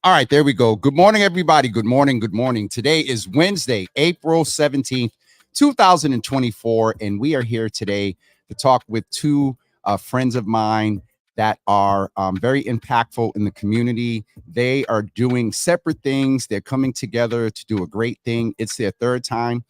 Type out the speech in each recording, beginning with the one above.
All right, there we go. Good morning, everybody. Good morning. Good morning. Today is Wednesday, April 17th, 2024, and we are here today to talk with two friends of mine that are very impactful in the community. They are doing separate things. They're coming together to do a great thing. It's their third time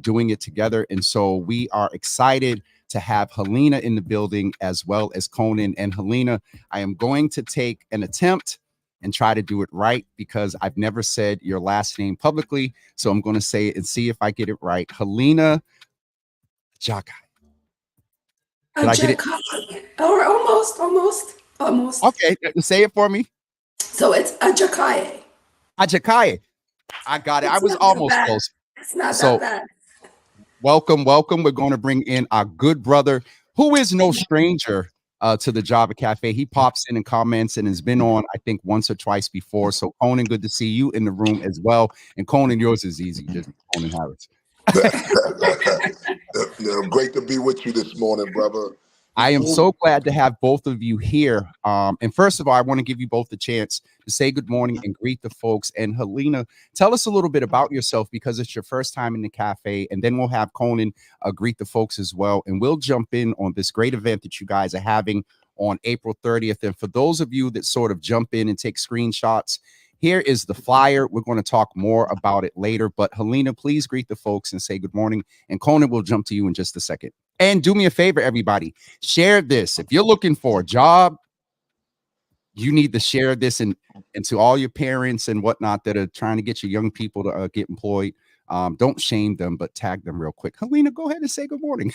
doing it together, and so we are excited to have Hilina in the building as well as Conan. And Hilina, I am going to take an attempt and try to do it right because I've never said your last name publicly. So I'm going to say it and see if I get it right. Hilina Ajakaiye. Did I get it? Or almost. Okay, say it for me. So it's Ajakaiye. Ajakaiye. I got it. I was almost close. It's not that bad. Welcome. We're going to bring in our good brother, who is no stranger to the Java Cafe. He pops in and comments and has been on, I think, once or twice before. So, Conan, good to see you in the room as well. And Conan, yours is easy, just Conan Harris. Great to be with you this morning, brother. I am so glad to have both of you here. And first of all, I want to give you both a chance to say good morning and greet the folks. And Hilina, tell us a little bit about yourself because it's your first time in the cafe. And then we'll have Conan greet the folks as well. And we'll jump in on this great event that you guys are having on April 30th. And for those of you that sort of jump in and take screenshots, here is the flyer. We're going to talk more about it later. But Hilina, please greet the folks and say good morning. And Conan will jump to you in just a second. And do me a favor, everybody, share this. If you're looking for a job, you need to share this and to all your parents and whatnot that are trying to get your young people to get employed. Don't shame them, but tag them real quick. Hilina, go ahead and say good morning.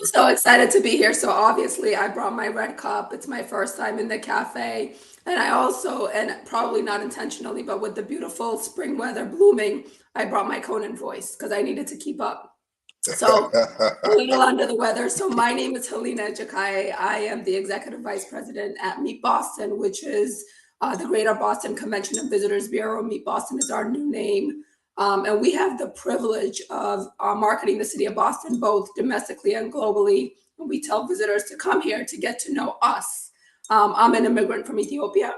So excited to be here. So obviously I brought my red cup. It's my first time in the cafe. And I also, and probably not intentionally, but with the beautiful spring weather blooming, I brought my Conan voice because I needed to keep up. So a little under the weather. So my name is Hilina Ajakaiye. I am the executive vice president at Meet Boston, which is the Greater Boston Convention and Visitors Bureau. Meet Boston is our new name. And we have the privilege of marketing the city of Boston, both domestically and globally. And we tell visitors to come here to get to know us. I'm an immigrant from Ethiopia.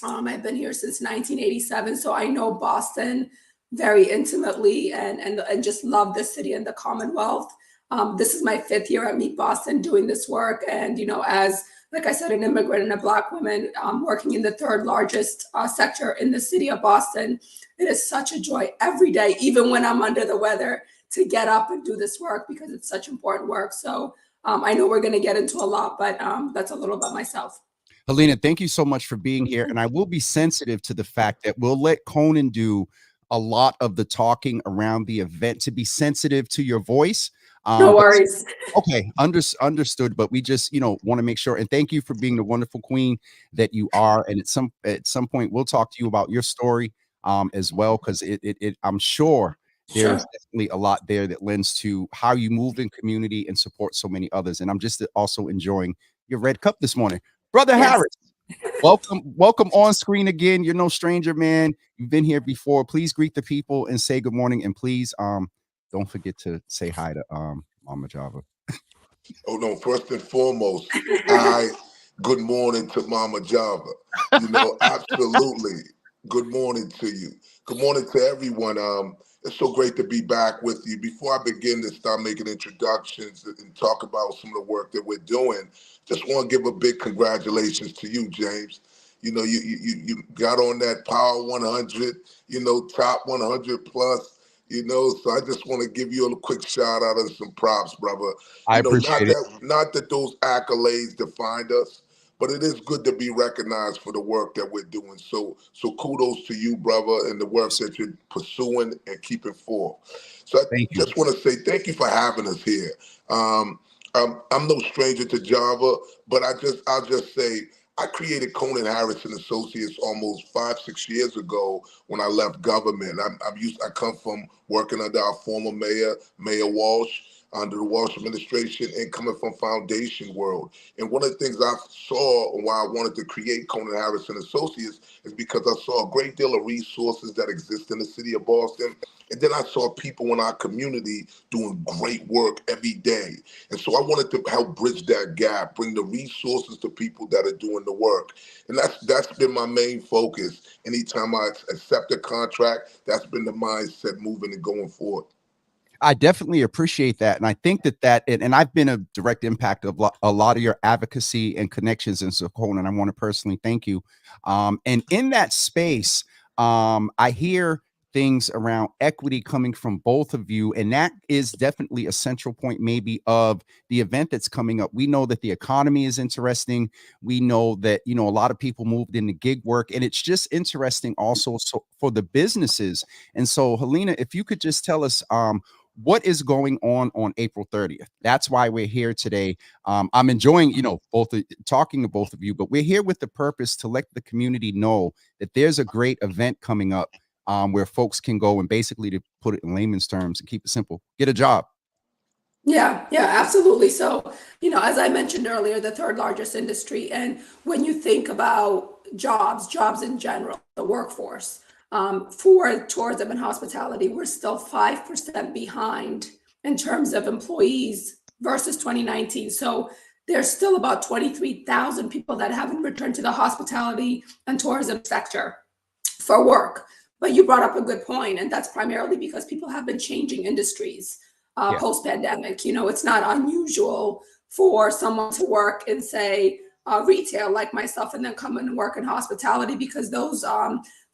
I've been here since 1987. So I know Boston very intimately and just love the city and the Commonwealth. This is my 5th year at Meet Boston doing this work. And, as, like I said, an immigrant and a Black woman working in the 3rd largest sector in the city of Boston, it is such a joy every day, even when I'm under the weather, to get up and do this work because it's such important work. So I know we're going to get into a lot, but that's a little about myself. Hilina, thank you so much for being here. And I will be sensitive to the fact that we'll let Conan do a lot of the talking around the event to be sensitive to your voice. No worries. Okay, understood. But we just, want to make sure. And thank you for being the wonderful queen that you are. And at some point, we'll talk to you about your story as well, because I'm sure there's definitely a lot there that lends to how you move in community and support so many others. And I'm just also enjoying your red cup this morning, Brother Harris. Welcome on screen again. You're no stranger, man. You've been here before. Please greet the people and say good morning. And please don't forget to say hi to Mama Java. Oh no, first and foremost, good morning to Mama Java. Absolutely. Good morning to you. Good morning to everyone. It's so great to be back with you. Before I begin to start making introductions and talk about some of the work that we're doing, just want to give a big congratulations to you, James. You got on that Power 100, top 100 plus, You know, so I just want to give you a quick shout out and some props, brother. I You know, appreciate it. not that those accolades defined us, but it is good to be recognized for the work that we're doing. So kudos to you, brother, and the work that you're pursuing and keeping forth. So I Thank you. just want to say thank you for having us here. Um, I'm no stranger to Java, but I'll just say I created Conan Harris and Associates almost 5-6 years ago when I left government. I come from working under our former Mayor Walsh, under the Walsh administration, and coming from foundation world. And one of the things I saw and why I wanted to create Conan Harris and Associates is because I saw a great deal of resources that exist in the city of Boston. And then I saw people in our community doing great work every day. And so I wanted to help bridge that gap, bring the resources to people that are doing the work. And that's been my main focus. Anytime I accept a contract, that's been the mindset moving and going forward. I definitely appreciate that. And I think and I've been a direct impact of a lot of your advocacy and connections in Conan, and I want to personally thank you. And in that space, I hear things around equity coming from both of you. And that is definitely a central point, maybe, of the event that's coming up. We know that the economy is interesting. We know that, a lot of people moved into gig work, and it's just interesting also for the businesses. And so, Hilina, if you could just tell us, what is going on April 30th? That's why we're here today. I'm enjoying, talking to both of you, but we're here with the purpose to let the community know that there's a great event coming up where folks can go and basically, to put it in layman's terms and keep it simple, get a job. Yeah, absolutely. So, as I mentioned earlier, the third largest industry. And when you think about jobs in general, the workforce, for tourism and hospitality, we're still 5% behind in terms of employees versus 2019. So there's still about 23,000 people that haven't returned to the hospitality and tourism sector for work. But you brought up a good point, and that's primarily because people have been changing industries post-pandemic. It's not unusual for someone to work in, say, retail like myself, and then come in and work in hospitality, because those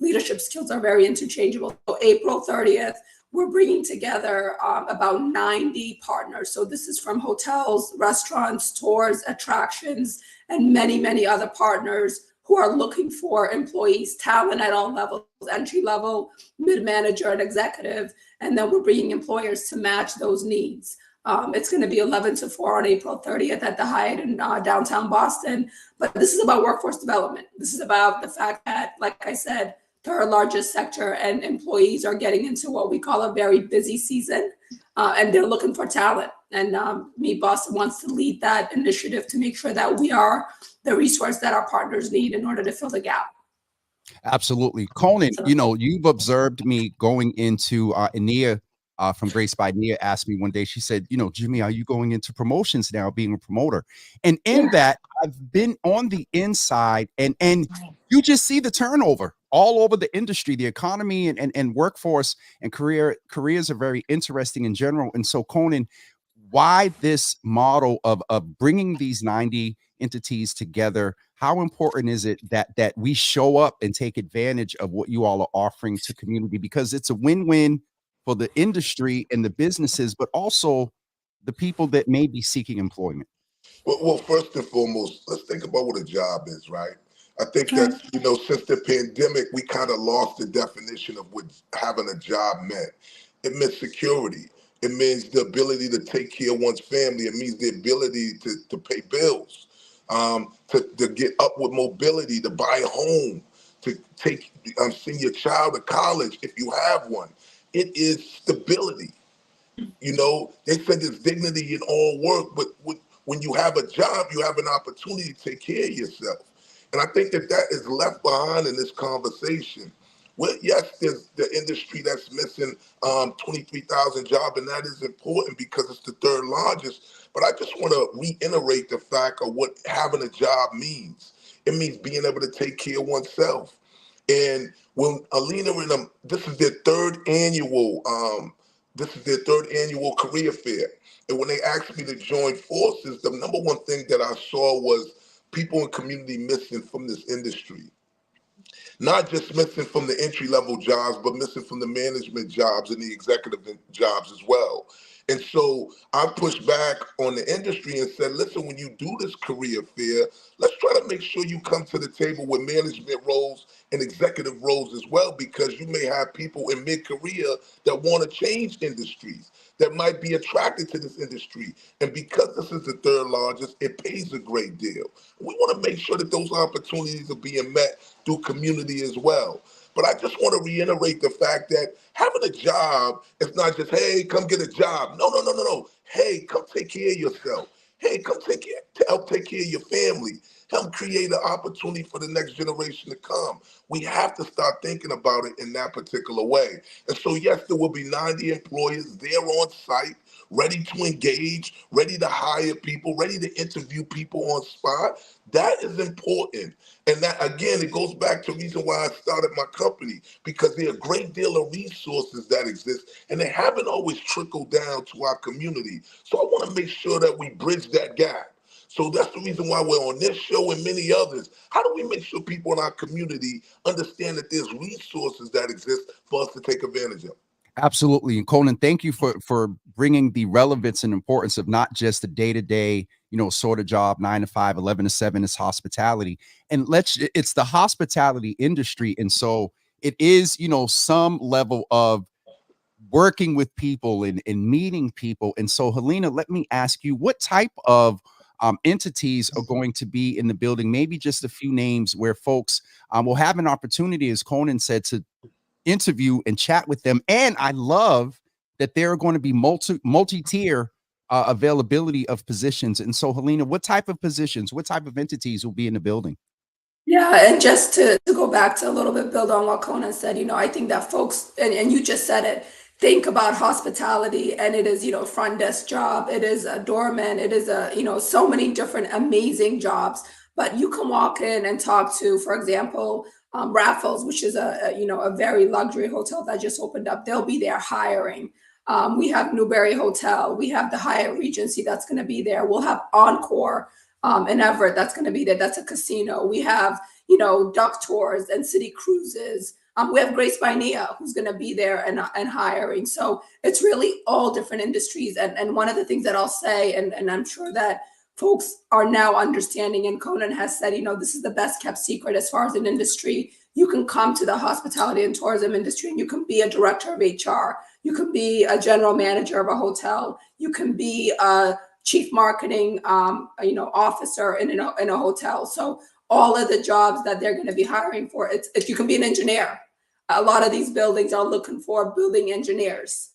leadership skills are very interchangeable. So April 30th, we're bringing together about 90 partners. So this is from hotels, restaurants, tours, attractions, and many, many other partners who are looking for employees, talent at all levels, entry level, mid-manager, and executive. And then we're bringing employers to match those needs. It's going to be 11 to 4 on April 30th at the Hyatt in downtown Boston. But this is about workforce development. This is about the fact that, like I said, third largest sector, and employees are getting into what we call a very busy season, and they're looking for talent. And Boston wants to lead that initiative to make sure that we are the resource that our partners need in order to fill the gap. Absolutely. Conan, you've observed me going into Ania from Grace by Nia asked me one day, she said, Jimmy, are you going into promotions now, being a promoter? And in that, I've been on the inside, and you just see the turnover all over the industry, the economy and workforce and careers are very interesting in general. And so, Conan, why this model of bringing these 90 entities together? How important is it that we show up and take advantage of what you all are offering to community? Because it's a win-win for the industry and the businesses, but also the people that may be seeking employment. Well, first and foremost, let's think about what a job is, right? I think that, since the pandemic, we kind of lost the definition of what having a job meant. It meant security. It means the ability to take care of one's family. It means the ability to pay bills, to get up with mobility, to buy a home, to send your child to college if you have one. It is stability. They said there's dignity in all work, but when you have a job, you have an opportunity to take care of yourself. And I think that is left behind in this conversation. Well, yes, there's the industry that's missing 23,000 jobs, and that is important because it's the third largest. But I just want to reiterate the fact of what having a job means. It means being able to take care of oneself. And when Alina and them, this is their third annual career fair. And when they asked me to join forces, the number one thing that I saw was people in community missing from this industry. Not just missing from the entry level jobs, but missing from the management jobs and the executive jobs as well. And so I pushed back on the industry and said, listen, when you do this career fair, let's try to make sure you come to the table with management roles and executive roles as well, because you may have people in mid-career that want to change industries, that might be attracted to this industry. And because this is the third largest, it pays a great deal. We want to make sure that those opportunities are being met through community as well. But I just want to reiterate the fact that having a job is not just, hey, come get a job. No, no, no, no, no. Hey, come take care of yourself. Hey, come help take care of your family. Help create an opportunity for the next generation to come. We have to start thinking about it in that particular way. And so, yes, there will be 90 employers there on site, ready to engage, ready to hire people, ready to interview people on spot. That is important. And that, again, it goes back to the reason why I started my company, because there are a great deal of resources that exist, and they haven't always trickled down to our community. So I want to make sure that we bridge that gap. So that's the reason why we're on this show and many others. How do we make sure people in our community understand that there's resources that exist for us to take advantage of? Absolutely. And Conan, thank you for bringing the relevance and importance of not just the day-to-day, sort of job, 9 to 5, 11 to 7 is hospitality. And it's the hospitality industry. And so it is, some level of working with people and meeting people. And so, Hilina, let me ask you, what type of entities are going to be in the building? Maybe just a few names where folks will have an opportunity, as Conan said, to interview and chat with them. And I love that there are going to be multi-tier availability of positions. And so, Hilina, what type of positions, what type of entities will be in the building? Yeah, and just to go back to a little bit, build on what Conan said, I think that folks, and you just said it, think about hospitality, and it is, front desk job, it is a doorman, it is so many different amazing jobs. But you can walk in and talk to, for example, Raffles, which is a very luxury hotel that just opened up. They'll be there hiring. We have Newberry Hotel, we have the Hyatt Regency that's going to be there. We'll have Encore in Everett that's going to be there. That's a casino. We have, Duck Tours and City Cruises. We have Grace Bynea, who's going to be there and hiring. So it's really all different industries. And one of the things that I'll say, and I'm sure that folks are now understanding, and Conan has said, this is the best kept secret as far as an industry. You can come to the hospitality and tourism industry and you can be a director of HR. You can be a general manager of a hotel. You can be a chief marketing, officer in a hotel. So all of the jobs that they're going to be hiring for, if you can be an engineer. A lot of these buildings are looking for building engineers,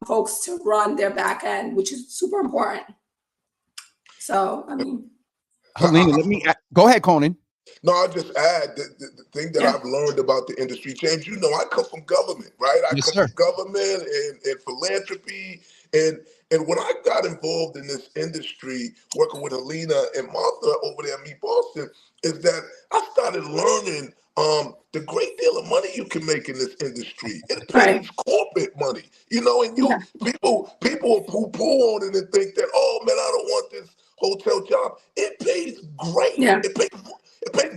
folks to run their back end, which is super important. So, Hilina, let me go ahead, Conan. No, I'll just add the thing that I've learned about the industry, James. I come from government, right? I come from government and philanthropy. And when I got involved in this industry, working with Hilina and Martha over there at Meet Boston, is that I started learning the great deal of money you can make in this industry. It pays corporate money, and people who pull on it and think that, oh man, I don't want this hotel job. It pays great. Yeah. It pays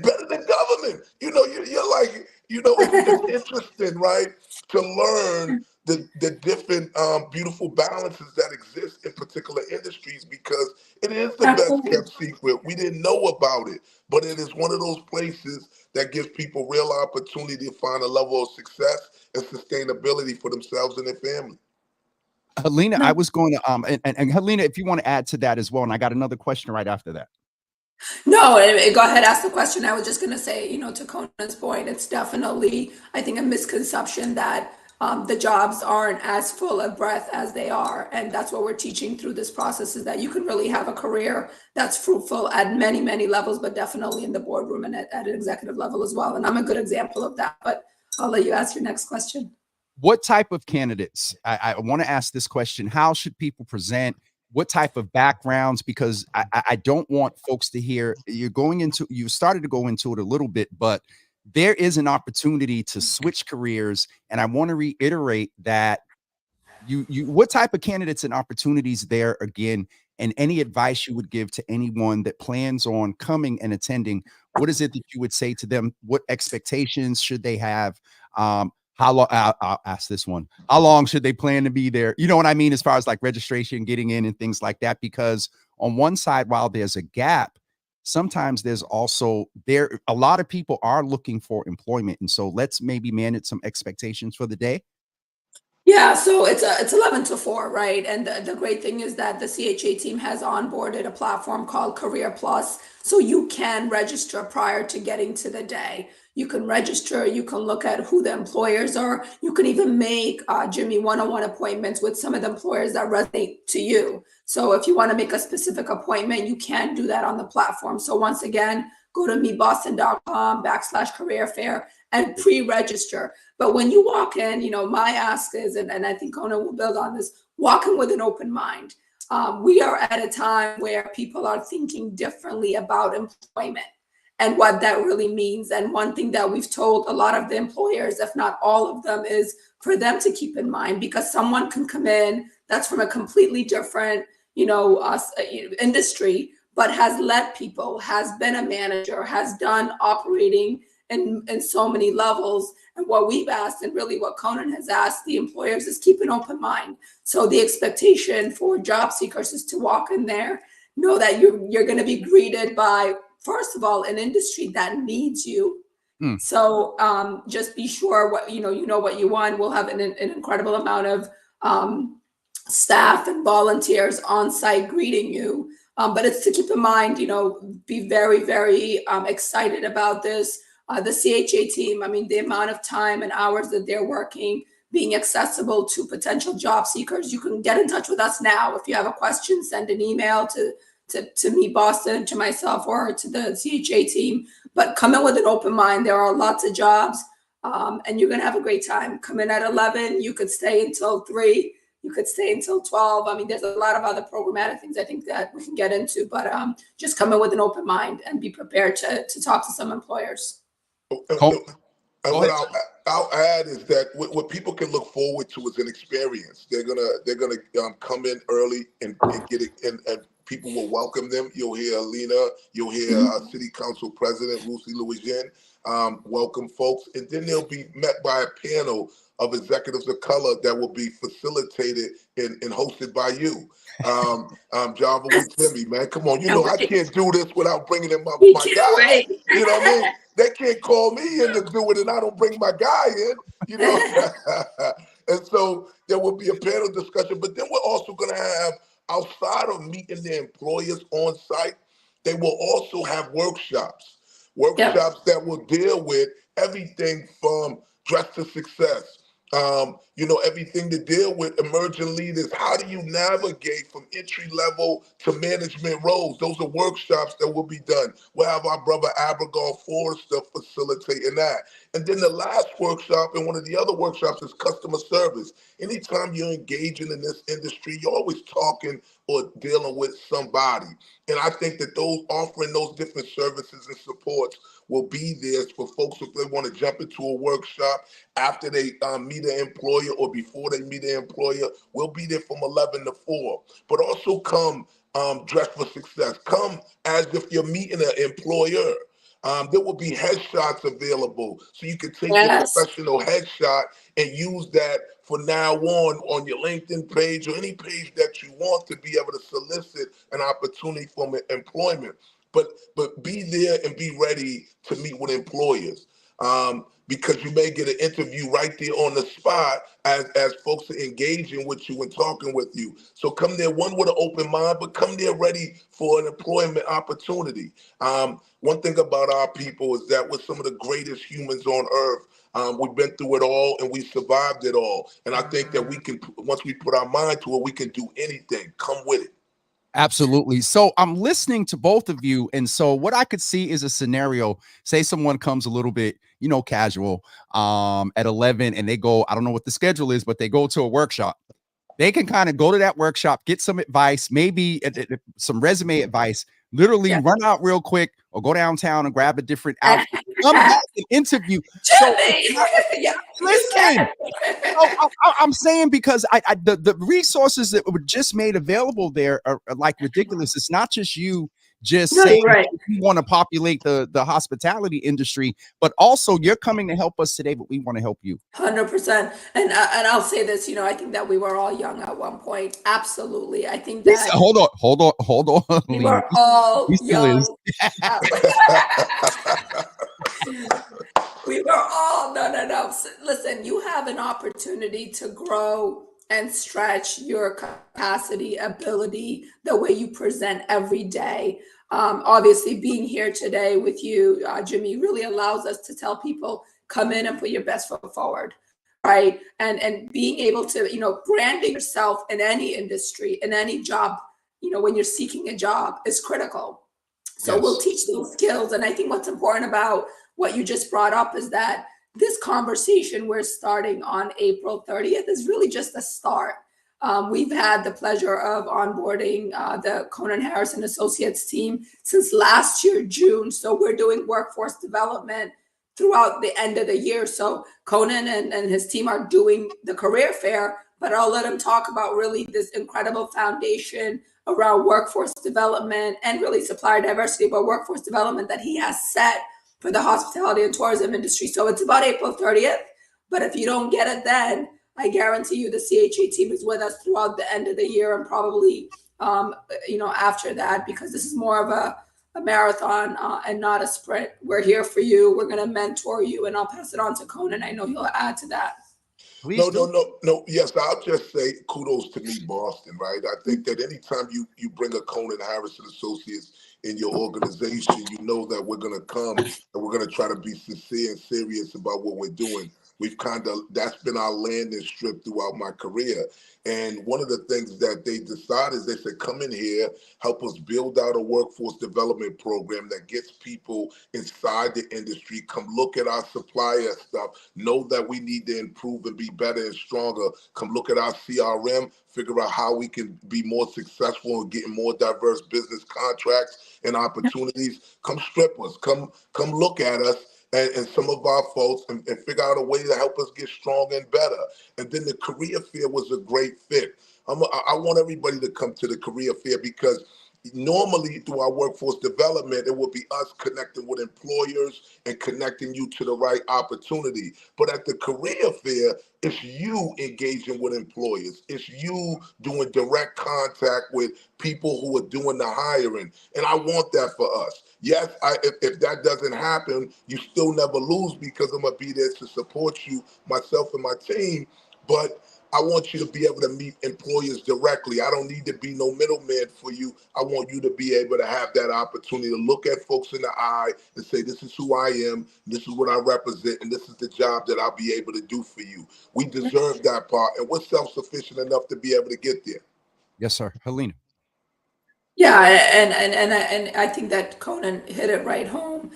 better than government. You're like, it's interesting, right? To learn the different beautiful balances that exist in particular industries, because it is the best kept secret. We didn't know about it, but it is one of those places that gives people real opportunity to find a level of success and sustainability for themselves and their family. Hilina, I was going to and Hilina, if you want to add to that as well, and I got another question right after that. No, go ahead, ask the question. I was just going to say, to Conan's point, it's definitely, I think, a misconception that the jobs aren't as full of breadth as they are. And that's what we're teaching through this process, is that you can really have a career that's fruitful at many, many levels, but definitely in the boardroom and at an executive level as well. And I'm a good example of that, but I'll let you ask your next question. What type of candidates? I want to ask this question. How should people present? What type of backgrounds? Because I don't want folks to hear you started to go into it a little bit, but there is an opportunity to switch careers. And I want to reiterate that what type of candidates and opportunities there again. and any advice you would give to anyone that plans on coming and attending, what is it that you would say to them? What expectations should they have? How long, I'll ask this one, how long should they plan to be there? You know what I mean? As far as like registration, getting in and things like that, because on one side, while there's a gap, sometimes there's also a lot of people are looking for employment. And so let's maybe manage some expectations for the day. Yeah, so it's 11 to 4, right? And the great thing is that the CHA team has onboarded a platform called Career Plus, so you can register prior to getting to the day. You can register, you can look at who the employers are. You can even make Jimmy one-on-one appointments with some of the employers that resonate to you. So if you want to make a specific appointment, you can do that on the platform. So once again, go to meetboston.com/career fair and pre-register. But when you walk in, my ask is, and I think Conan will build on this, walk in with an open mind. We are at a time where people are thinking differently about employment and what that really means. And one thing that we've told a lot of the employers, if not all of them, is for them to keep in mind, because someone can come in that's from a completely different, industry, but has led people, has been a manager, has done operating in so many levels. And what we've asked, and really what Conan has asked the employers, is keep an open mind. So the expectation for job seekers is to walk in there, know that you're going to be greeted by, first of all, an industry that needs you. So just be sure what you know what you want. We'll have an incredible amount of staff and volunteers on site greeting you. But it's to keep in mind, be very, very excited about this. The CHA team, the amount of time and hours that they're working, being accessible to potential job seekers. You can get in touch with us now. If you have a question, send an email to me, Boston, to myself, or to the CHA team. But come in with an open mind. There are lots of jobs, and you're going to have a great time. Come in at 11. You could stay until 3. You could stay until 12. There's a lot of other programmatic things I think that we can get into, but just come in with an open mind and be prepared to talk to some employers. And what I'll add is that what people can look forward to is an experience. They're gonna come in early and get it, and people will welcome them. You'll hear Hilina, you'll hear City Council President Lucy Louisiane welcome folks, and then they'll be met by a panel of executives of color that will be facilitated and hosted by you. Java with Timmy, man, come on, I can't do this without bringing in my guy. Wait. You know what I mean? They can't call me in to do it and I don't bring my guy in, And so there will be a panel discussion, but then we're also going to have, outside of meeting the employers on site, they will also have workshops that will deal with everything from Dress to Success, everything to deal with emerging leaders. How do you navigate from entry level to management roles? Those are workshops that will be done. We'll have our brother Abigail Forrester facilitating that. And then the last workshop, and one of the other workshops, is customer service. Anytime you're engaging in this industry, you're always talking or dealing with somebody. And I think that those offering those different services and supports will be there for folks if they want to jump into a workshop after they meet an employer or before they meet an employer. We'll be there from 11 to 4. But also come dressed for success. Come as if you're meeting an employer. There will be headshots available, so you can take your professional headshot and use that for now on your LinkedIn page or any page that you want to be able to solicit an opportunity for employment. But be there and be ready to meet with employers, because you may get an interview right there on the spot as folks are engaging with you and talking with you. So come there, one, with an open mind, but come there ready for an employment opportunity. One thing about our people is that we're some of the greatest humans on earth. We've been through it all and we survived it all. And I think that we can, once we put our mind to it, we can do anything. Come with it. Absolutely. So I'm listening to both of you. And so what I could see is a scenario, say someone comes a little bit, casual at 11 and they go, I don't know what the schedule is, but they go to a workshop. They can kind of go to that workshop, get some advice, maybe some resume advice, literally run out real quick, or go downtown and grab a different outfit. Come back and interview. So Jimmy! Yeah, listen, I'm saying because the resources that were just made available there are like ridiculous. It's not just you just No, saying you're right. you want to populate the hospitality industry, but also you're coming to help us today, but we want to help you. 100%. And I'll say this, you know, I think that we were all young at one point. Absolutely. I think He said, that hold on. we Hilina. were all He still young. is. We were all, no. Listen, you have an opportunity to grow and stretch your capacity, ability, the way you present every day. Obviously, being here today with you, Jimmy, really allows us to tell people, come in and put your best foot forward, right? And being able to, you know, branding yourself in any industry, in any job, you know, when you're seeking a job is critical. So we'll Yes. teach those skills. And I think what's important about what you just brought up is that this conversation we're starting on April 30th is really just a start. We've had the pleasure of onboarding the Conan Harris Associates team since last year, June. So we're doing workforce development throughout the end of the year. So Conan and his team are doing the career fair, but I'll let him talk about really this incredible foundation around workforce development and really supplier diversity, but workforce development that he has set for the hospitality and tourism industry. So it's about April 30th, but if you don't get it then, I guarantee you the CHA team is with us throughout the end of the year and probably, you know, after that, because this is more of a marathon and not a sprint. We're here for you. We're going to mentor you, and I'll pass it on to Conan. I know he'll add to that. Please do. No. Yes, I'll just say kudos to me, Boston, right? I think that anytime you bring a Conan Harris Associates in your organization, you know that we're going to come and we're going to try to be sincere and serious about what we're doing. That's been our landing strip throughout my career. And one of the things that they decided is they said, come in here, help us build out a workforce development program that gets people inside the industry, come look at our supplier stuff, know that we need to improve and be better and stronger, come look at our CRM, figure out how we can be more successful in getting more diverse business contracts and opportunities. Come strip us, come look at us and some of our folks and figure out a way to help us get stronger and better. And then the career fair was a great fit. I want everybody to come to the career fair because normally through our workforce development, it will be us connecting with employers and connecting you to the right opportunity. But at the career fair, it's you engaging with employers. It's you doing direct contact with people who are doing the hiring. And I want that for us. Yes, if that doesn't happen, you still never lose because I'm going to be there to support you, myself and my team. But I want you to be able to meet employers directly. I don't need to be no middleman for you. I want you to be able to have that opportunity to look at folks in the eye and say, this is who I am, this is what I represent, and this is the job that I'll be able to do for you. We deserve that part, and we're self-sufficient enough to be able to get there. Yes, sir. Hilina. Yeah, and I think that Conan hit it right home.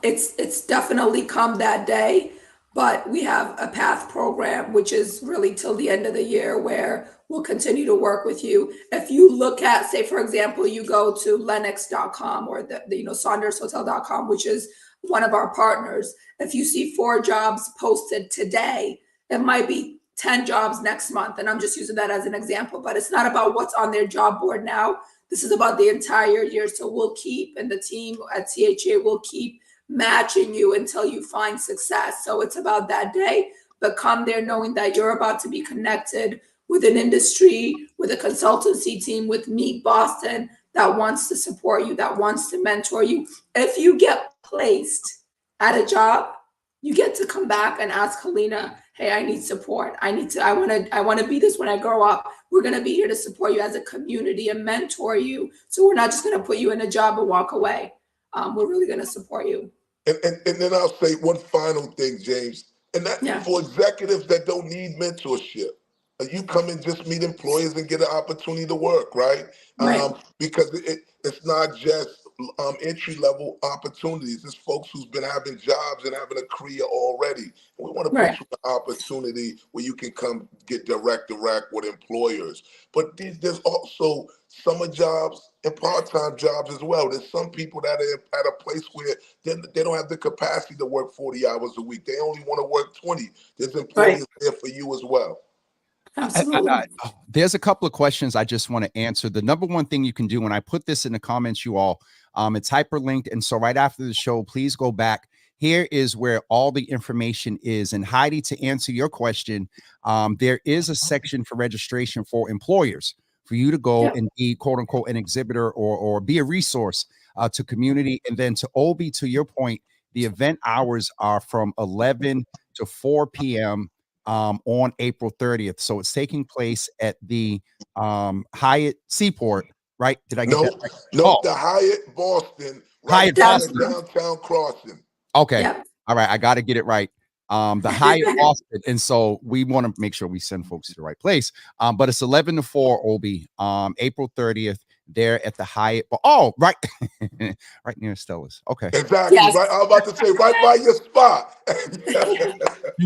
It's definitely come that day, but we have a path program, which is really till the end of the year, where we'll continue to work with you. If you look at, say, for example, you go to Lennox.com or the SaundersHotel.com, which is one of our partners. If you see 4 jobs posted today, it might be 10 jobs next month. And I'm just using that as an example, but it's not about what's on their job board now. This is about the entire year. So we'll keep, and the team at CHA will keep matching you until you find success. So it's about that day, but come there knowing that you're about to be connected with an industry, with a consultancy team, with Meet Boston that wants to support you, that wants to mentor you. If you get placed at a job, you get to come back and ask Hilina, hey, I need support. I want to be this when I grow up. We're going to be here to support you as a community and mentor you. So we're not just going to put you in a job and walk away. We're really going to support you. And then I'll say one final thing, James, and that's for executives that don't need mentorship. You come and just meet employers and get an opportunity to work, right? Right. Because it's not just entry level opportunities. It's folks who's been having jobs and having a career already. We want to put Right. you in an opportunity where you can come get direct with employers. But there's also summer jobs and part-time jobs as well. There's some people that are at a place where they don't have the capacity to work 40 hours a week. They only want to work 20. There's employers there for you as well. Absolutely. There's a couple of questions I just want to answer. The number one thing you can do, and I put this in the comments, you all, it's hyperlinked. And so right after the show, please go back. Here is where all the information is. And Heidi, to answer your question, there is a section for registration for employers for you to go and be, quote unquote, an exhibitor or be a resource to community. And then to Obi, to your point, the event hours are from 11 to 4 p.m. On April 30th. So it's taking place at the Hyatt Seaport, right? Did I get that right? No, the Hyatt Boston, right down the downtown crossing. Okay. Yeah. All right. I got to get it right. The Hyatt Boston. And so we want to make sure we send folks to the right place. But it's 11 to 4, Obi, April 30th. There at the Hyatt. Oh, right. Right near Stella's. Okay. Exactly. Yes. Right. I was about to say right by your spot.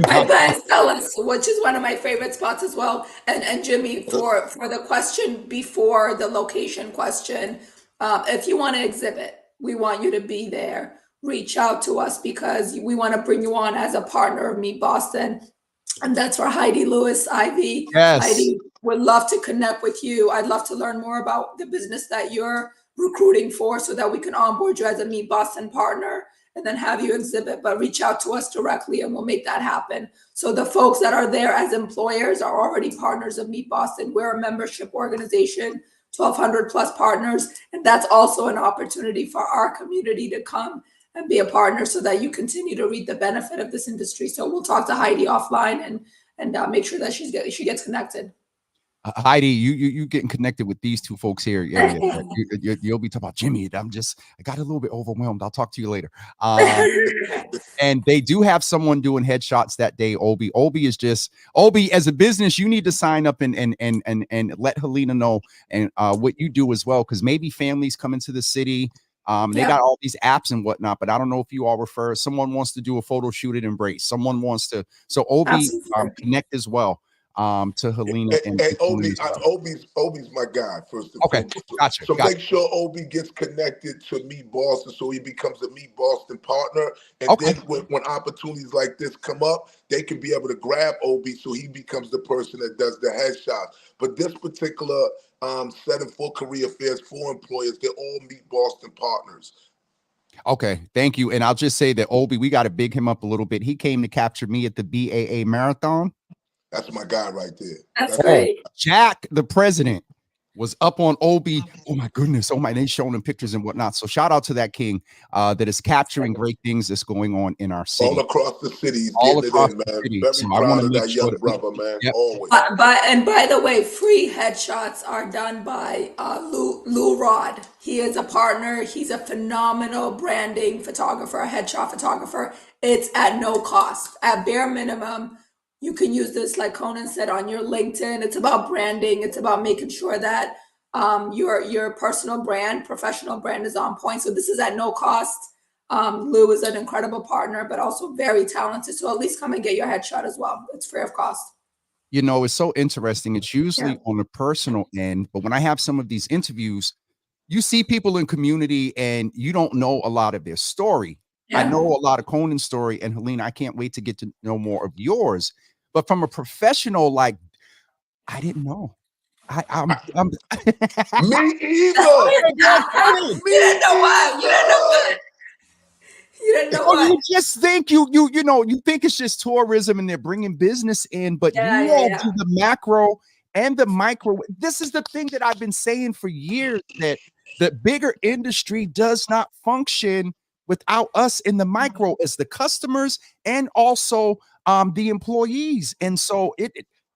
Right by Stella's, which is one of my favorite spots as well. And Jimmy, for the question before the location question, if you want to exhibit, we want you to be there. Reach out to us because we want to bring you on as a partner of Meet Boston. And that's for Heidi Lewis, Ivy. Yes. Heidi, would love to connect with you. I'd love to learn more about the business that you're recruiting for so that we can onboard you as a Meet Boston partner and then have you exhibit. But reach out to us directly and we'll make that happen. So the folks that are there as employers are already partners of Meet Boston. We're a membership organization, 1,200 plus partners. And that's also an opportunity for our community to come and be a partner so that you continue to reap the benefit of this industry. So we'll talk to Heidi offline and make sure that she gets connected. Heidi, you getting connected with these two folks here. Yeah. You'll be talking about Jimmy. I got a little bit overwhelmed. I'll talk to you later. And they do have someone doing headshots that day. Obi as a business, you need to sign up and let Hilina know and what you do as well, because maybe families come into the city. They got all these apps and whatnot, but I don't know if you all refer. Someone wants to do a photo shoot at Embrace. Someone wants to. So Obi connect as well. To Hilina and Obi's my guy first and foremost. Gotcha. So make sure Obi gets connected to Meet Boston so he becomes a Meet Boston partner. And then when opportunities like this come up, they can be able to grab Obi so he becomes the person that does the headshots. But this particular setting for career fairs for employers, they're all Meet Boston partners. Okay, thank you. And I'll just say that Obi, we got to big him up a little bit. He came to capture me at the BAA Marathon. That's my guy right there. That's great. Jack, the president, was up on Obi. Oh my goodness. Oh my, they showing him pictures and whatnot. So shout out to that king that is capturing great things that's going on in our city. All across the city. All across the city. Very proud of that young brother, man. Always. And by the way, free headshots are done by Lou Rod. He is a partner. He's a phenomenal branding photographer, a headshot photographer. It's at no cost. At bare minimum, you can use this, like Conan said, on your LinkedIn. It's about branding. It's about making sure that your personal brand, professional brand is on point. So this is at no cost. Lou is an incredible partner, but also very talented. So at least come and get your headshot as well. It's free of cost. You know, it's so interesting. It's usually on the personal end, but when I have some of these interviews, you see people in community and you don't know a lot of their story. I know a lot of Conan's story, and Hilina, I can't wait to get to know more of yours. But from a professional, like, I didn't know. I'm Me either. You didn't know what? You didn't know what? You just think you think it's just tourism and they're bringing business in, but you all do the macro and the micro. This is the thing that I've been saying for years, that the bigger industry does not function without us in the micro as the customers and also the employees. And so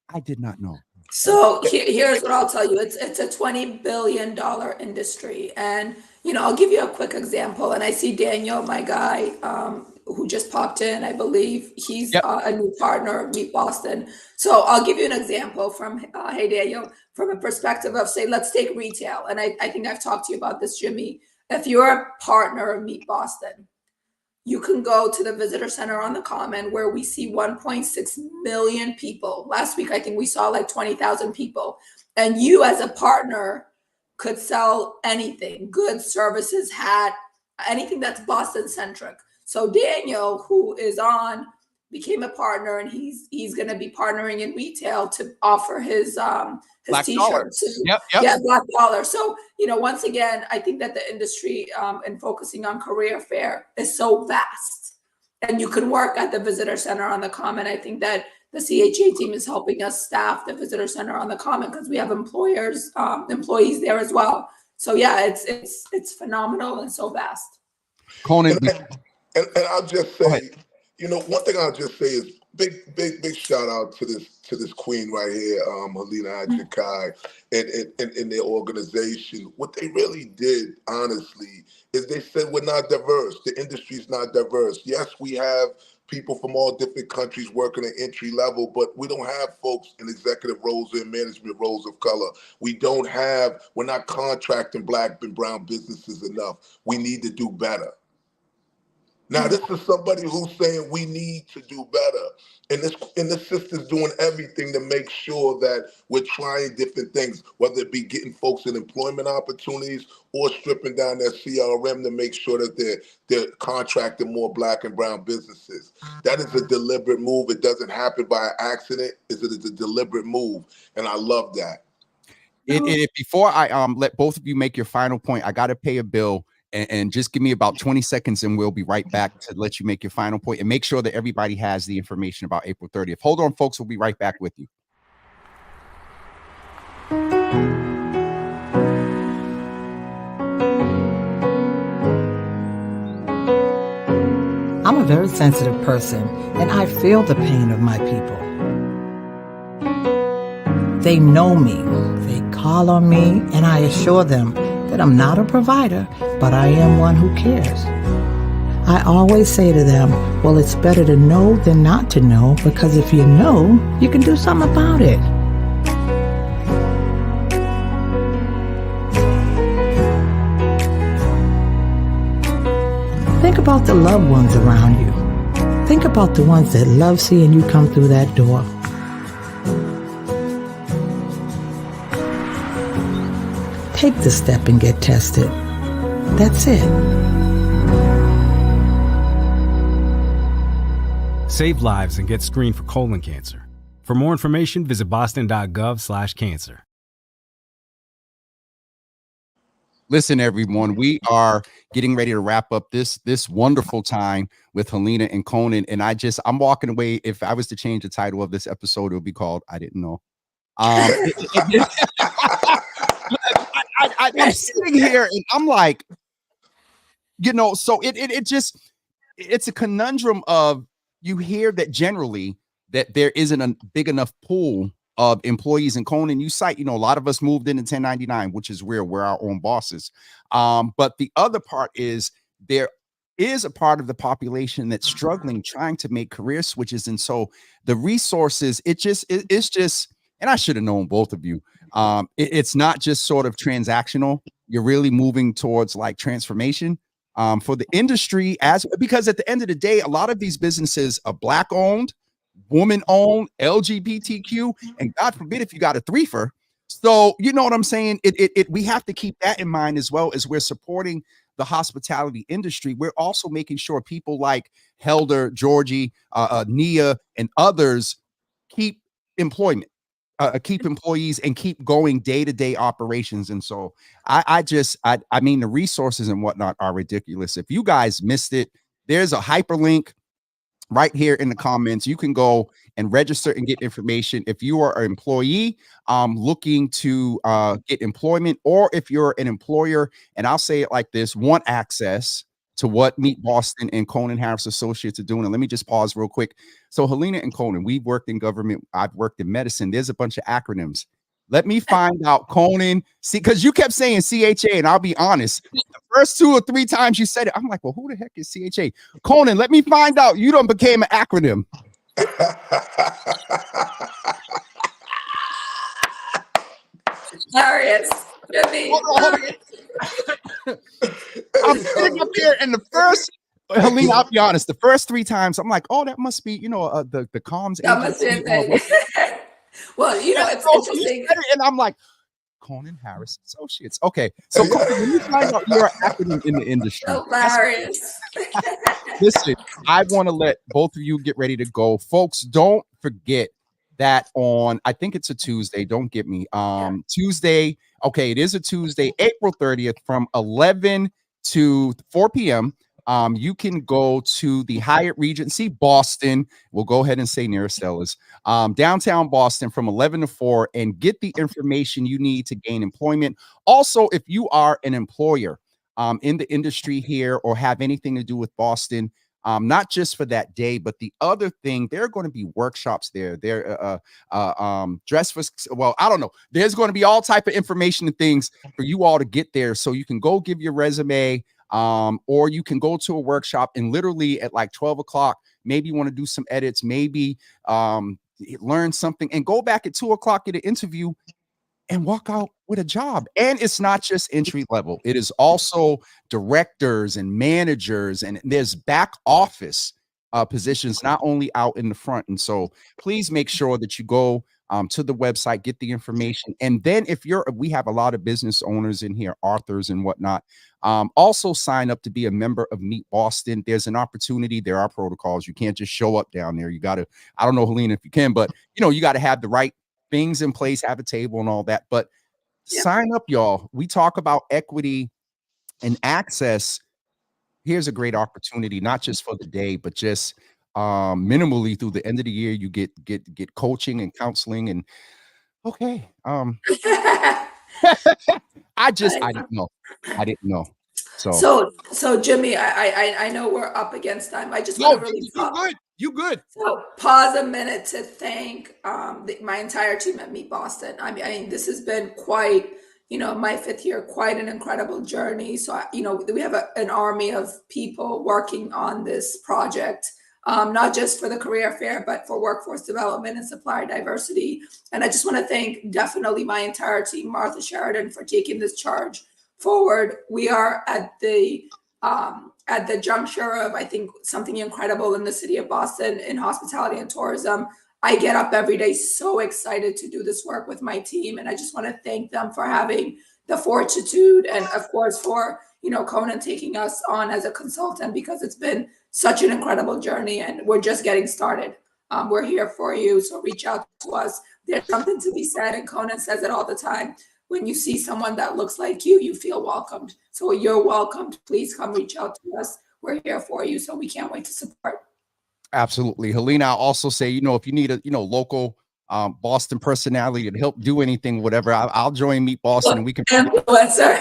I did not know. So here's what I'll tell you. It's a $20 billion industry. And, I'll give you a quick example. And I see Daniel, my guy, who just popped in, I believe he's a new partner of Meet Boston. So I'll give you an example from, hey, Daniel, from a perspective of, say, let's take retail. And I think I've talked to you about this, Jimmy. If you're a partner of Meet Boston, you can go to the visitor center on the Common where we see 1.6 million people. Last week, I think we saw like 20,000 people. And you as a partner could sell anything, goods, services, hat, anything that's Boston centric. So Daniel, who is on, became a partner, and he's going to be partnering in retail to offer his Black t-shirts. Yep. Yeah, Black Dollar. So, once again, I think that the industry and focusing on career fair is so vast. And you can work at the visitor center on the Common. I think that the CHA team is helping us staff the visitor center on the Common because we have employees there as well. So yeah, it's phenomenal and so vast. Conan, and I'll just say, one thing I'll just say is big shout out to this queen right here, Hilina Ajakaiye, and their organization. What they really did, honestly, is they said we're not diverse. The industry's not diverse. Yes, we have people from all different countries working at entry level, but we don't have folks in executive roles and management roles of color. We're not contracting Black and brown businesses enough. We need to do better. Now, this is somebody who's saying we need to do better. And this sister's doing everything to make sure that we're trying different things, whether it be getting folks in employment opportunities or stripping down their CRM to make sure that they're contracting more Black and brown businesses. That is a deliberate move. It doesn't happen by accident. It's a deliberate move. And I love that. Before I let both of you make your final point, I got to pay a bill. And just give me about 20 seconds and we'll be right back to let you make your final point and make sure that everybody has the information about April 30th. Hold on, folks. We'll be right back with you. I'm a very sensitive person, and I feel the pain of my people. They know me. They call on me, and I assure them that I'm not a provider, but I am one who cares. I always say to them, well, it's better to know than not to know, because if you know, you can do something about it. Think about the loved ones around you. Think about the ones that love seeing you come through that door. Take the step and get tested. That's it. Save lives and get screened for colon cancer. For more information, visit boston.gov/cancer. Listen, everyone, we are getting ready to wrap up this wonderful time with Hilina and Conan. And I'm walking away. If I was to change the title of this episode, it would be called I Didn't Know. I'm sitting here and I'm like, so it's a conundrum of, you hear that generally that there isn't a big enough pool of employees. And Conan, you cite, a lot of us moved into 1099, which is where we're our own bosses. But the other part is there is a part of the population that's struggling, trying to make career switches. And so the resources, it's just, and I should have known both of you. It's not just sort of transactional. You're really moving towards like transformation for the industry, because at the end of the day, a lot of these businesses are Black owned, woman owned, LGBTQ, and God forbid if you got a threefer. So you know what I'm saying? We have to keep that in mind, as well as we're supporting the hospitality industry. We're also making sure people like Helder, Georgie, Nia, and others keep employment. Keep employees and keep going day-to-day operations. And so I mean, the resources and whatnot are ridiculous. If you guys missed it, there's a hyperlink right here in the comments. You can go and register and get information. If you are an employee looking to get employment, or if you're an employer, and I'll say it like this, want access to what Meet Boston and Conan Harris Associates are doing. And let me just pause real quick. So Hilina and Conan, we've worked in government. I've worked in medicine. There's a bunch of acronyms. Let me find out, Conan, see, because you kept saying CHA, and I'll be honest, the first 2 or 3 times you said it, I'm like, well, who the heck is CHA? Conan, let me find out. You done became an acronym. Hilarious. Hold on. I'm sitting up here, and the first, Hilina, I'll be honest, the first 3 times, I'm like, oh, that must be, the comms That must be agency. it. Well, it's So he interesting. said it, and I'm like, Conan Harris Associates. Okay, so Conan, when you find out you're an acronym in the industry, Hilarious. listen, I want to let both of you get ready to go, folks. Don't forget that on, I think it's a Tuesday. Don't get me. Tuesday. Okay, it is a Tuesday, April 30th, from 11 to 4 p.m. You can go to the Hyatt Regency Boston. We'll go ahead and say nearest Stella's, downtown Boston, from 11 to 4, and get the information you need to gain employment. Also, if you are an employer in the industry here or have anything to do with Boston, not just for that day, but the other thing, there are going to be workshops there. They're dress for, well, I don't know. There's going to be all type of information and things for you all to get there, so you can go give your resume. Or you can go to a workshop, and literally at like 12 o'clock, maybe you want to do some edits, maybe learn something, and go back at 2 o'clock, get an interview, and walk out with a job. And it's not just entry level. It is also directors and managers, and there's back office positions, not only out in the front. And so please make sure that you go to the website, get the information. And then we have a lot of business owners in here, authors and whatnot. Also sign up to be a member of Meet Boston. There's an opportunity. There are protocols. You can't just show up down there. You got to, I don't know, Hilina, if you can, but you got to have the right things in place, have a table and all that. But sign up, y'all. We talk about equity and access. Here's a great opportunity, not just for the day, but just minimally through the end of the year. You get coaching and counseling, and okay. I didn't know. So Jimmy, I know we're up against time. I just want to really You good. So pause a minute to thank my entire team at Meet Boston. I mean, this has been quite, my 5th year, quite an incredible journey. So, we have an army of people working on this project, not just for the career fair, but for workforce development and supplier diversity. And I just want to thank definitely my entire team, Martha Sheridan, for taking this charge forward. We are at the juncture of, I think, something incredible in the city of Boston in hospitality and tourism. I get up every day so excited to do this work with my team, and I just want to thank them for having the fortitude, and of course for Conan taking us on as a consultant, because it's been such an incredible journey and we're just getting started. We're here for you, so reach out to us. There's something to be said, and Conan says it all the time. When you see someone that looks like you, you feel welcomed. So you're welcomed. Please come reach out to us. We're here for you, so we can't wait to support. Absolutely. Helena, I'll also say, if you need a, local Boston personality to help do anything, whatever, I'll join Meet Boston, and we can influencer.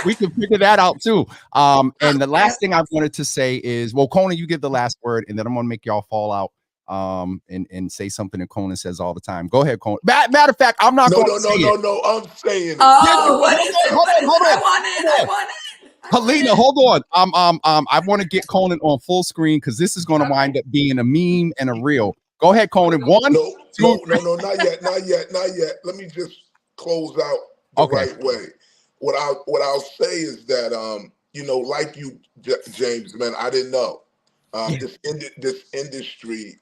we can figure that out too. And the last thing I wanted to say is, well, Conan, you give the last word, and then I'm going to make y'all fall out and say something that Conan says all the time. Go ahead, Conan. Matter of fact, I'm not going to say it. No, I'm saying it. Oh, hold on. I want it. Helena, hold on. I want to get Conan on full screen, because this is going to wind up being a meme and a reel. Go ahead, Conan. No, not yet. Let me just close out the right way. What I'll say is that like you, James, man, I didn't know this industry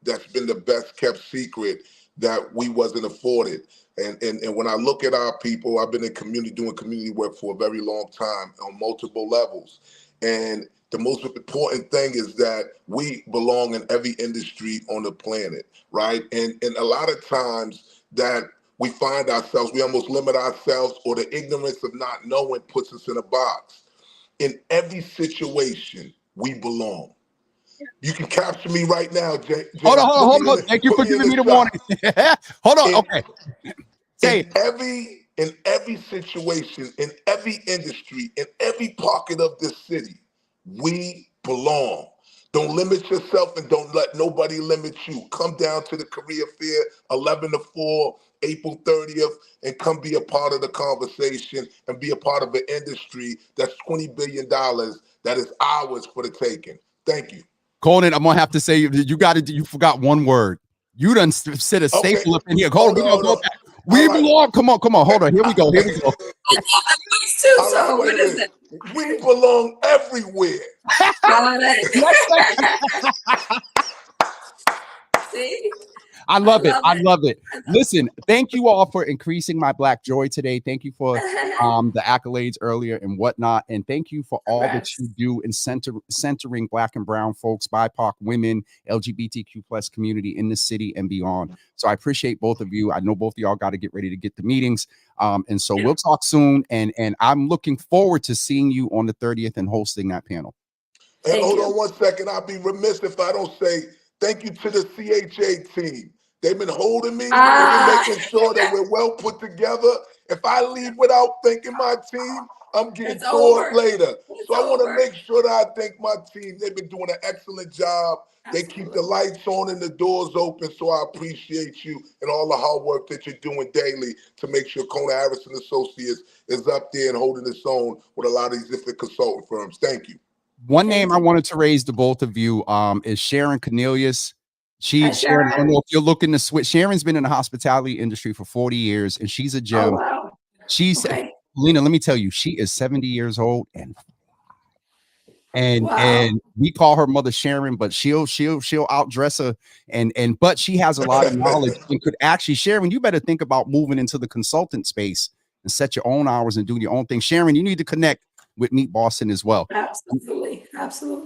that's been the best kept secret that we wasn't afforded. And when I look at our people, I've been doing community work for a very long time on multiple levels. And the most important thing is that we belong in every industry on the planet, right? And a lot of times that we find ourselves, we almost limit ourselves, or the ignorance of not knowing puts us in a box. In every situation, we belong. You can capture me right now, Jay. Hold on. Thank you for giving me the warning. Hold on. Okay. In every situation, in every industry, in every pocket of this city, we belong. Don't limit yourself, and don't let nobody limit you. Come down to the career fair, 11 to 4, April 30th, and come be a part of the conversation and be a part of an industry that's $20 billion that is ours for the taking. Thank you. Conan, I'm gonna have to say you forgot one word. You done sit a staple up in here. Hold on. We All right. belong. Come on. Hold on. Here we go. Too, All so right, what wait a is minute. it? We belong everywhere. Got it. See? I love it. I it. love it. Listen, thank you all for increasing my Black joy today. Thank you for the accolades earlier and whatnot. And thank you for all that you do in centering Black and brown folks, BIPOC women, LGBTQ plus community in the city and beyond. So I appreciate both of you. I know both of y'all got to get ready to get the meetings. And so we'll talk soon. And I'm looking forward to seeing you on the 30th and hosting that panel. And hold on one second. I'll be remiss if I don't say thank you to the CHA team. They've been holding me. They've been making sure that we're well put together. If I leave without thanking my team, I'm getting bored later. So I want to make sure that I thank my team. They've been doing an excellent job. They keep the lights on and the doors open. So I appreciate you and all the hard work that you're doing daily to make sure Conan Harris Associates is up there and holding its own with a lot of these different consulting firms. Thank you. One name I wanted to raise to both of you is Sharon Cornelius. Sharon, I don't know if you're looking to switch. Sharon's been in the hospitality industry for 40 years, and she's a gem. Oh, wow. She's Lena, let me tell you, she is 70 years old and we call her Mother Sharon, but she'll outdress her but she has a lot of knowledge and could actually, Sharon, you better think about moving into the consultant space and set your own hours and do your own thing. Sharon, you need to connect with Meet Boston as well. Absolutely.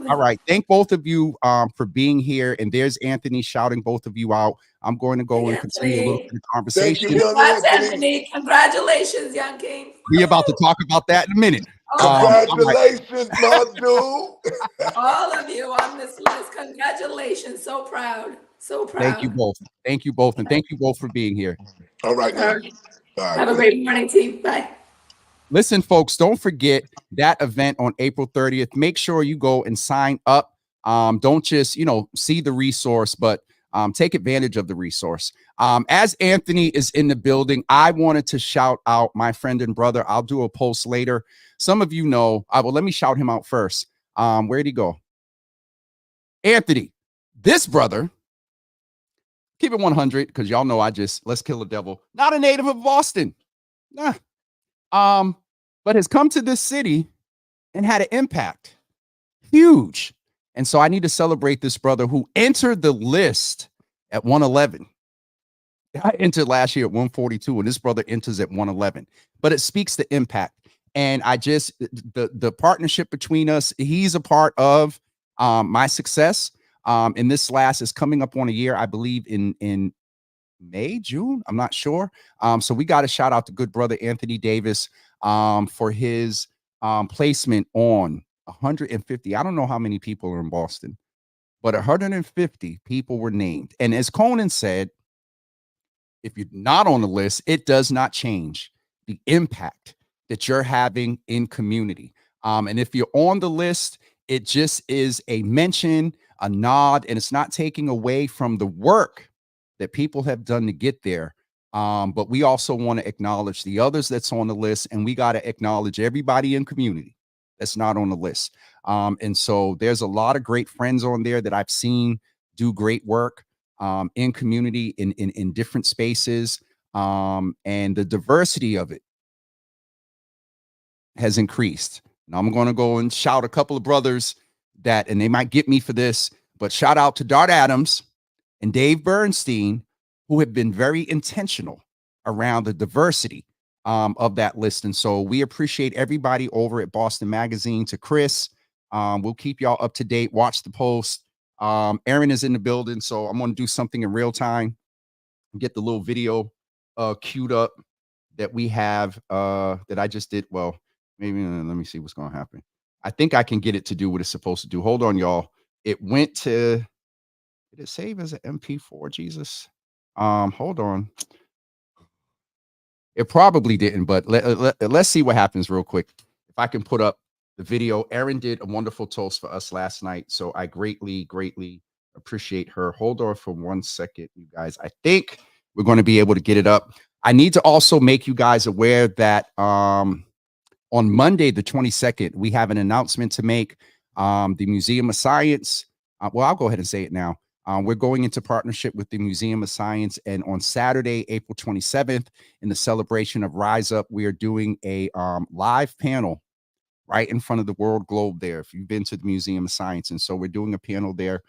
All right. Thank both of you for being here. And there's Anthony shouting both of you out. I'm going to go and continue a little bit of conversation. Thank you, young Anthony. Congratulations, young king. We're about to talk about that in a minute. Congratulations, my dude. All of you on this list. Congratulations. So proud. So proud. Thank you both. Thank you both. And thank you both for being here. All right. Now. Have a great morning, team. Bye. Listen, folks, don't forget that event on April 30th. Make sure you go and sign up. Don't just, see the resource, but take advantage of the resource. As Anthony is in the building, I wanted to shout out my friend and brother. I'll do a post later. Some of you know, well, let me shout him out first. Where'd he go? Anthony, this brother, keep it 100, because y'all know let's kill the devil. Not a native of Boston. Nah. But has come to this city and had an impact. Huge. And so I need to celebrate this brother who entered the list at 111. I entered last year at 142, and this brother enters at 111. But it speaks to impact. And the partnership between us, he's a part of my success. And this last is coming up on a year, I believe, in May, June, I'm not sure. So we got to shout out to good brother Anthony Davis for his placement on 150. I don't know how many people are in Boston, but 150 people were named. And as Conan said, if you're not on the list, it does not change the impact that you're having in community. And if you're on the list, it just is a mention, a nod, and it's not taking away from the work that people have done to get there. But we also want to acknowledge the others that's on the list, and we got to acknowledge everybody in community that's not on the list. And so there's a lot of great friends on there that I've seen do great work in community, in different spaces. And the diversity of it has increased. Now I'm going to go and shout a couple of brothers and they might get me for this, but shout out to Dart Adams and Dave Bernstein, who have been very intentional around the diversity of that list. And so we appreciate everybody over at Boston Magazine. To Chris, we'll keep y'all up to date. Watch the post. Aaron is in the building, so I'm going to do something in real time. Get the little video queued up that we have that I just did. Well, maybe let me see what's going to happen. I think I can get it to do what it's supposed to do. Hold on, y'all. It went to... Did it save as an MP4, Jesus? Hold on. It probably didn't, but let's see what happens real quick. If I can put up the video. Erin did a wonderful toast for us last night, so I greatly, greatly appreciate her. Hold on for 1 second, you guys. I think we're going to be able to get it up. I need to also make you guys aware that on Monday, the 22nd, we have an announcement to make. The Museum of Science, well, I'll go ahead and say it now. We're going into partnership with the Museum of Science, and on Saturday, April 27th, in the celebration of Rise Up, we are doing a live panel right in front of the world globe there, if you've been to the Museum of Science. And so we're doing a panel there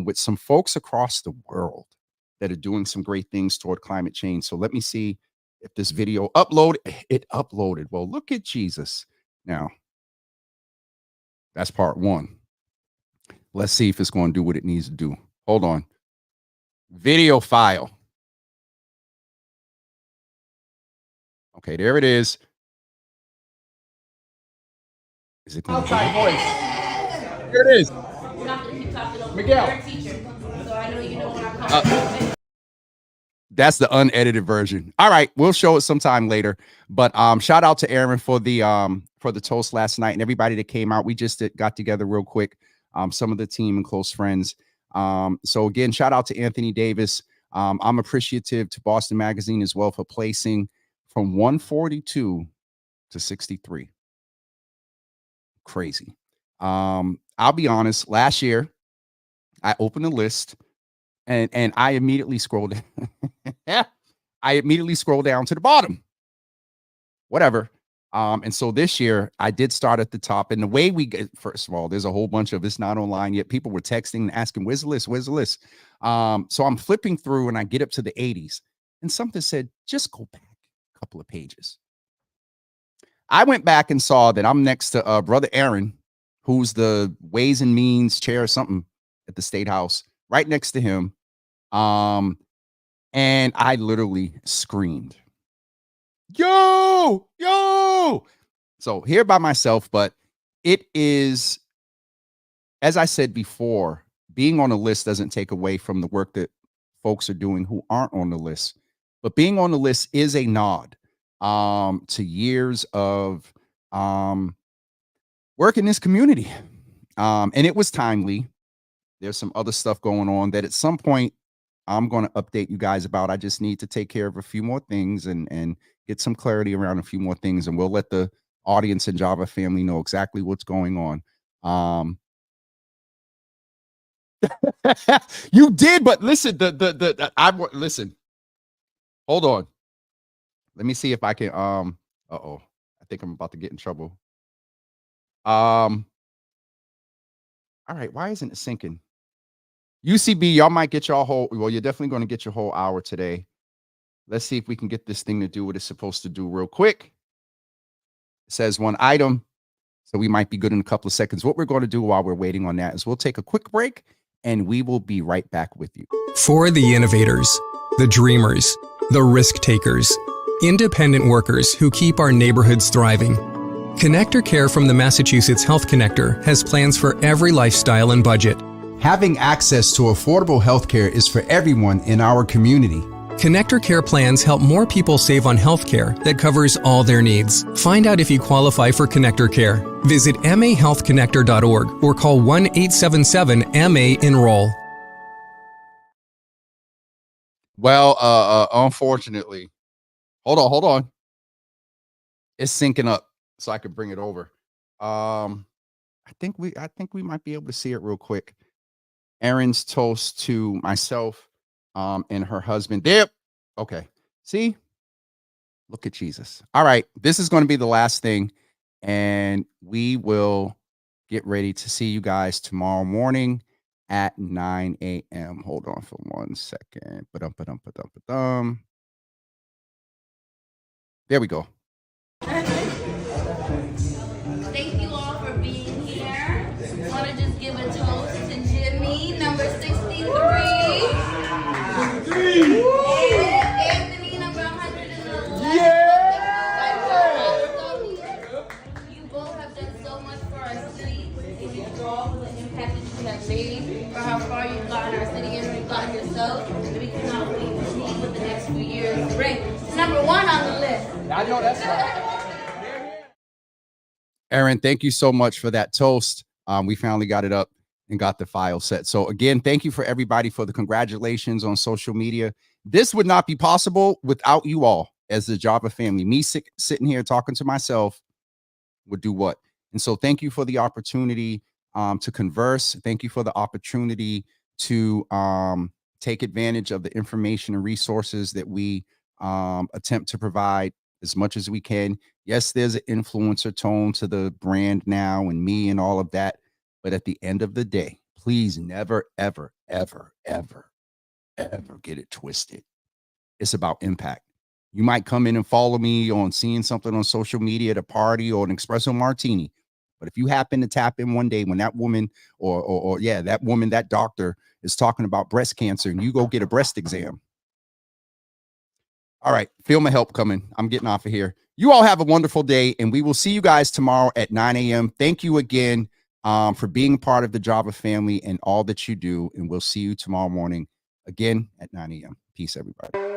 with some folks across the world that are doing some great things toward climate change. So let me see if this video it uploaded. Well, look at Jesus. Now, that's part one. Let's see if it's going to do what it needs to do. Hold on. Video file. Okay, there it is. Is it going outside voice? Here it is. You're not going to keep talking over Miguel. You're a teacher, so I know you know what I'm calling. That's the unedited version. All right, we'll show it sometime later. But shout out to Aaron for the toast last night and everybody that came out. We just got together real quick. Some of the team and close friends. So again, shout out to Anthony Davis. I'm appreciative to Boston Magazine as well for placing from 142 to 63. Crazy. I'll be honest, last year I opened a list and I immediately scrolled down. I immediately scrolled down to the bottom. Whatever. And so this year I did start at the top. And the way we get, first of all, there's a whole bunch of it's not online yet. People were texting and asking, where's the list? Where's the list? So I'm flipping through and I get up to the 80s and something said, just go back a couple of pages. I went back and saw that I'm next to Brother Aaron, who's the Ways and Means chair or something at the State House, right next to him. And I literally screamed, yo. So here by myself, but it is, as I said before, being on the list doesn't take away from the work that folks are doing who aren't on the list. But being on the list is a nod to years of work in this community. And it was timely. There's some other stuff going on that at some point I'm going to update you guys about. I just need to take care of a few more things and get some clarity around a few more things. And we'll let the audience and Java family know exactly what's going on. You did, but listen, listen, hold on. Let me see if I can, I think I'm about to get in trouble. All right. Why isn't it syncing? UCB, y'all might get your whole, well, you're definitely going to get your whole hour today. Let's see if we can get this thing to do what it's supposed to do real quick. It says one item, so we might be good in a couple of seconds. What we're going to do while we're waiting on that is we'll take a quick break and we will be right back with you. For the innovators, the dreamers, the risk takers, independent workers who keep our neighborhoods thriving, Connector Care from the Massachusetts Health Connector has plans for every lifestyle and budget. Having access to affordable healthcare is for everyone in our community. Connector Care plans help more people save on healthcare that covers all their needs. Find out if you qualify for Connector Care. Visit mahealthconnector.org or call 1-877-MA-ENROLL. Well, unfortunately, hold on. It's syncing up so I can bring it over. I think we might be able to see it real quick. Aaron's toast to myself and her husband. There. Okay. See? Look at Jesus. All right. This is going to be the last thing. And we will get ready to see you guys tomorrow morning at 9 a.m. Hold on for 1 second. There we go. Thank you all for being here. I want to just give a toast to Jimmy, number 63. Anthony, number 111. You both have done so much for our city, and you all for the impact that you have made, for how far you've gotten our city and you've gotten yourself. And we cannot wait to see what the next few years bring. It's number 1 on the list. I know that's right. Aaron, thank you so much for that toast. We finally got it up and got the file set. So again, thank you for everybody for the congratulations on social media. This would not be possible without you all as the Java family. Me sitting here talking to myself would do what? And so thank you for the opportunity to converse. Thank you for the opportunity to take advantage of the information and resources that we attempt to provide as much as we can. Yes, there's an influencer tone to the brand now and me and all of that. But at the end of the day, please never, ever, ever, ever, ever get it twisted. It's about impact. You might come in and follow me on seeing something on social media at a party or an espresso martini. But if you happen to tap in one day when that woman that doctor is talking about breast cancer and you go get a breast exam. All right. Feel my help coming. I'm getting off of here. You all have a wonderful day, and we will see you guys tomorrow at 9 a.m. Thank you again for being part of the Java family and all that you do. And we'll see you tomorrow morning again at 9 a.m. Peace, everybody.